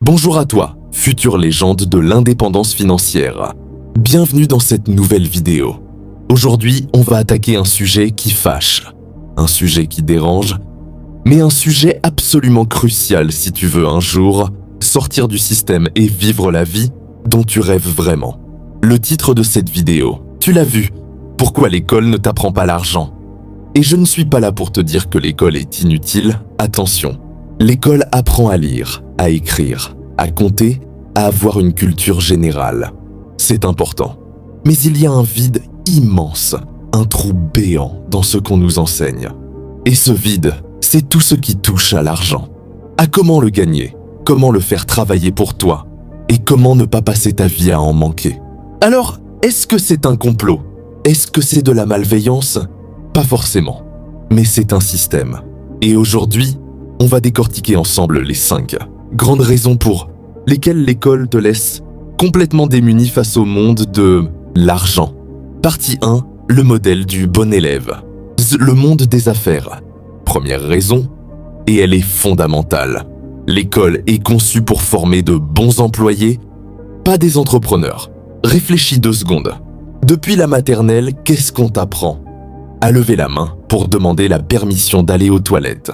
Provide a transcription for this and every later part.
Bonjour à toi, future légende de l'indépendance financière. Bienvenue dans cette nouvelle vidéo. Aujourd'hui, on va attaquer un sujet qui fâche, un sujet qui dérange, mais un sujet absolument crucial si tu veux un jour sortir du système et vivre la vie dont tu rêves vraiment. Le titre de cette vidéo, tu l'as vu, pourquoi l'école ne t'apprend pas l'argent? Et je ne suis pas là pour te dire que l'école est inutile, attention. L'école apprend à lire, à écrire, à compter, à avoir une culture générale. C'est important. Mais il y a un vide immense, un trou béant dans ce qu'on nous enseigne. Et ce vide, c'est tout ce qui touche à l'argent. À comment le gagner, comment le faire travailler pour toi, et comment ne pas passer ta vie à en manquer. Alors, est-ce que c'est un complot? Est-ce que c'est de la malveillance? Pas forcément, mais c'est un système. Et aujourd'hui, on va décortiquer ensemble les 5 grandes raisons pour lesquelles l'école te laisse complètement démuni face au monde de l'argent. Partie 1, le modèle du bon élève. Le monde des affaires. Première raison, et elle est fondamentale. L'école est conçue pour former de bons employés, pas des entrepreneurs. Réfléchis 2 secondes. Depuis la maternelle, qu'est-ce qu'on t'apprend? À lever la main pour demander la permission d'aller aux toilettes.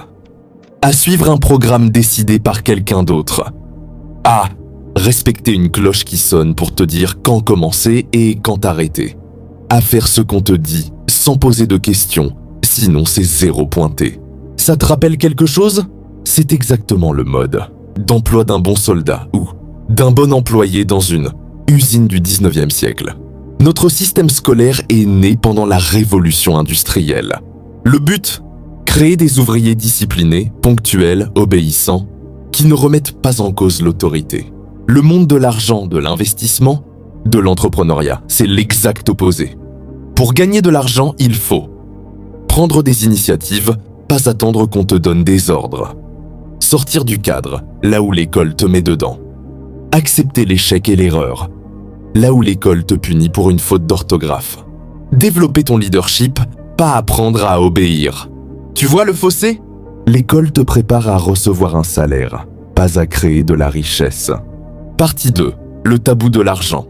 À suivre un programme décidé par quelqu'un d'autre. À respecter une cloche qui sonne pour te dire quand commencer et quand arrêter. À faire ce qu'on te dit sans poser de questions, sinon c'est 0 pointé. Ça te rappelle quelque chose? C'est exactement le mode d'emploi d'un bon soldat ou d'un bon employé dans une usine du 19e siècle. Notre système scolaire est né pendant la révolution industrielle. Le but? Créer des ouvriers disciplinés, ponctuels, obéissants, qui ne remettent pas en cause l'autorité. Le monde de l'argent, de l'investissement, de l'entrepreneuriat, c'est l'exact opposé. Pour gagner de l'argent, il faut prendre des initiatives, pas attendre qu'on te donne des ordres. Sortir du cadre, là où l'école te met dedans. Accepter l'échec et l'erreur, là où l'école te punit pour une faute d'orthographe. Développer ton leadership, pas apprendre à obéir. Tu vois le fossé? L'école te prépare à recevoir un salaire, pas à créer de la richesse. Partie 2, le tabou de l'argent.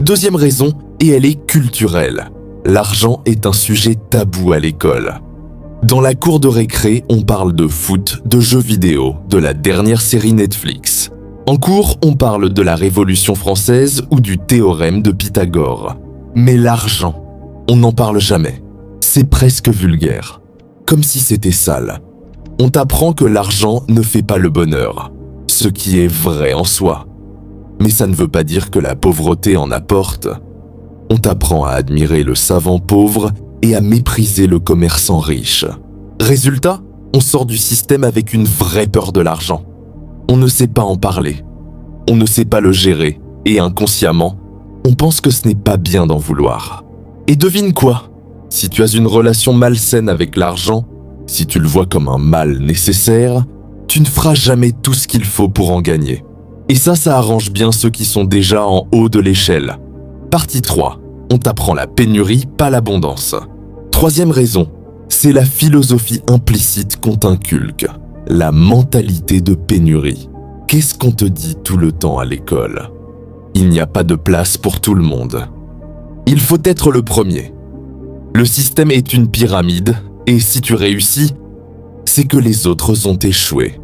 Deuxième raison, et elle est culturelle. L'argent est un sujet tabou à l'école. Dans la cour de récré, on parle de foot, de jeux vidéo, de la dernière série Netflix. En cours, on parle de la Révolution française ou du théorème de Pythagore. Mais l'argent, on n'en parle jamais. C'est presque vulgaire. Comme si c'était sale. On t'apprend que l'argent ne fait pas le bonheur, ce qui est vrai en soi. Mais ça ne veut pas dire que la pauvreté en apporte. On t'apprend à admirer le savant pauvre et à mépriser le commerçant riche. Résultat, on sort du système avec une vraie peur de l'argent. On ne sait pas en parler, on ne sait pas le gérer et inconsciemment, on pense que ce n'est pas bien d'en vouloir. Et devine quoi? Si tu as une relation malsaine avec l'argent, si tu le vois comme un mal nécessaire, tu ne feras jamais tout ce qu'il faut pour en gagner. Et ça arrange bien ceux qui sont déjà en haut de l'échelle. Partie 3. On t'apprend la pénurie, pas l'abondance. Troisième raison, c'est la philosophie implicite qu'on t'inculque. La mentalité de pénurie. Qu'est-ce qu'on te dit tout le temps à l'école? Il n'y a pas de place pour tout le monde. Il faut être le premier. Le système est une pyramide, et si tu réussis, c'est que les autres ont échoué.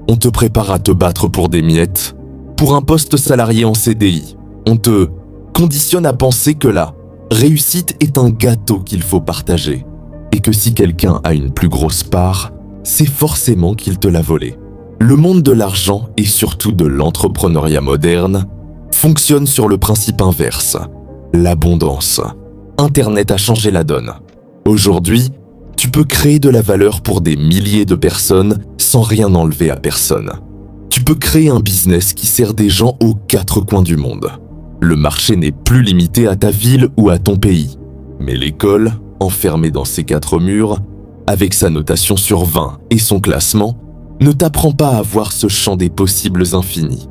On te prépare à te battre pour des miettes, pour un poste salarié en CDI. On te conditionne à penser que la réussite est un gâteau qu'il faut partager, et que si quelqu'un a une plus grosse part, c'est forcément qu'il te l'a volé. Le monde de l'argent et surtout de l'entrepreneuriat moderne fonctionne sur le principe inverse, l'abondance. Internet a changé la donne. Aujourd'hui, tu peux créer de la valeur pour des milliers de personnes sans rien enlever à personne. Tu peux créer un business qui sert des gens aux 4 coins du monde. Le marché n'est plus limité à ta ville ou à ton pays. Mais l'école, enfermée dans ses 4 murs, avec sa notation sur 20 et son classement, ne t'apprend pas à voir ce champ des possibles infinis.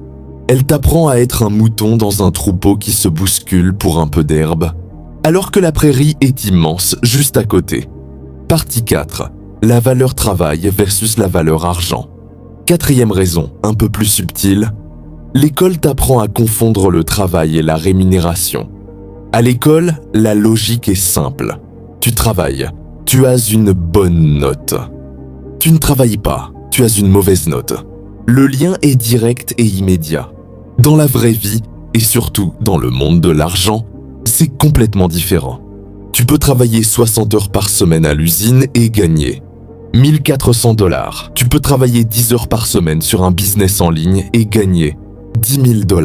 Elle t'apprend à être un mouton dans un troupeau qui se bouscule pour un peu d'herbe, alors que la prairie est immense juste à côté. Partie 4. La valeur travail versus la valeur argent. Quatrième raison, un peu plus subtile, L'école t'apprend à confondre le travail et la rémunération. À l'école, la logique est simple. Tu travailles, tu as une bonne note. Tu ne travailles pas, tu as une mauvaise note. Le lien est direct et immédiat. Dans la vraie vie, et surtout dans le monde de l'argent, c'est complètement différent. Tu peux travailler 60 heures par semaine à l'usine et gagner 1400 $. Tu peux travailler 10 heures par semaine sur un business en ligne et gagner 10 000 $.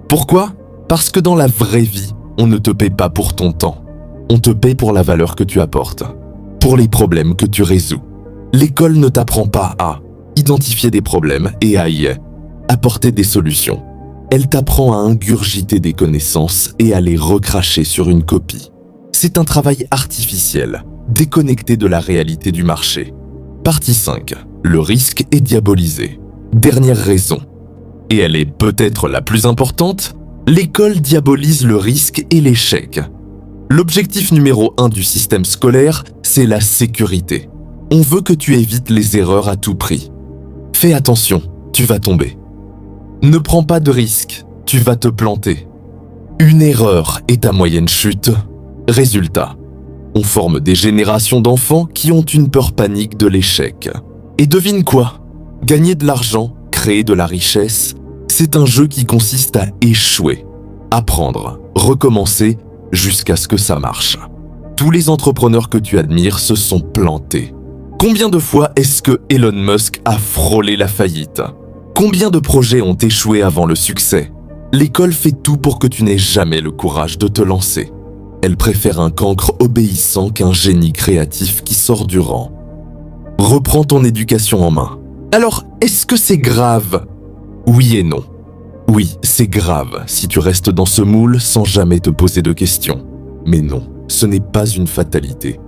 Pourquoi? Parce que dans la vraie vie, on ne te paie pas pour ton temps. On te paie pour la valeur que tu apportes, pour les problèmes que tu résous. L'école ne t'apprend pas à identifier des problèmes et à y apporter des solutions. Elle t'apprend à ingurgiter des connaissances et à les recracher sur une copie. C'est un travail artificiel, déconnecté de la réalité du marché. Partie 5. Le risque est diabolisé. Dernière raison, et elle est peut-être la plus importante, l'école diabolise le risque et l'échec. L'objectif numéro 1 du système scolaire, c'est la sécurité. On veut que tu évites les erreurs à tout prix. Fais attention, tu vas tomber. Ne prends pas de risques, tu vas te planter. Une erreur est ta moyenne chute. Résultat, on forme des générations d'enfants qui ont une peur panique de l'échec. Et devine quoi? Gagner de l'argent, créer de la richesse, c'est un jeu qui consiste à échouer, apprendre, recommencer jusqu'à ce que ça marche. Tous les entrepreneurs que tu admires se sont plantés. Combien de fois est-ce que Elon Musk a frôlé la faillite? Combien de projets ont échoué avant le succès? L'école fait tout pour que tu n'aies jamais le courage de te lancer. Elle préfère un cancre obéissant qu'un génie créatif qui sort du rang. Reprends ton éducation en main. Alors, est-ce que c'est grave? Oui et non. Oui, c'est grave si tu restes dans ce moule sans jamais te poser de questions. Mais non, ce n'est pas une fatalité.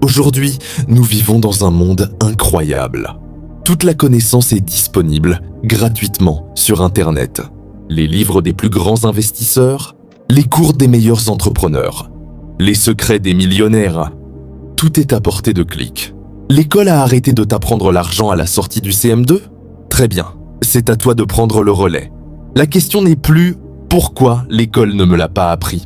Aujourd'hui, nous vivons dans un monde incroyable. Toute la connaissance est disponible gratuitement sur Internet. Les livres des plus grands investisseurs, les cours des meilleurs entrepreneurs, les secrets des millionnaires. Tout est à portée de clic. L'école a arrêté de t'apprendre l'argent à la sortie du CM2? Très bien, c'est à toi de prendre le relais. La question n'est plus « Pourquoi l'école ne me l'a pas appris ?»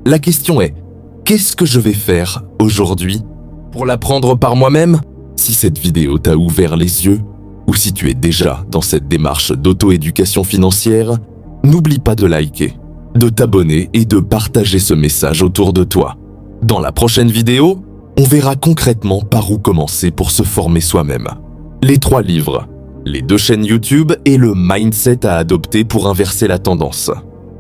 La question est « Qu'est-ce que je vais faire aujourd'hui pour l'apprendre par moi-même ?» Si cette vidéo t'a ouvert les yeux, ou si tu es déjà dans cette démarche d'auto-éducation financière, n'oublie pas de liker, de t'abonner et de partager ce message autour de toi. Dans la prochaine vidéo, on verra concrètement par où commencer pour se former soi-même. Les 3 livres, les 2 chaînes YouTube et le mindset à adopter pour inverser la tendance.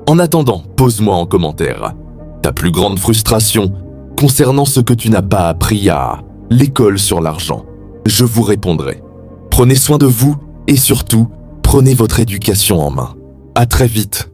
En attendant, pose-moi en commentaire ta plus grande frustration concernant ce que tu n'as pas appris à l'école sur l'argent. Je vous répondrai. Prenez soin de vous et surtout, prenez votre éducation en main. À très vite.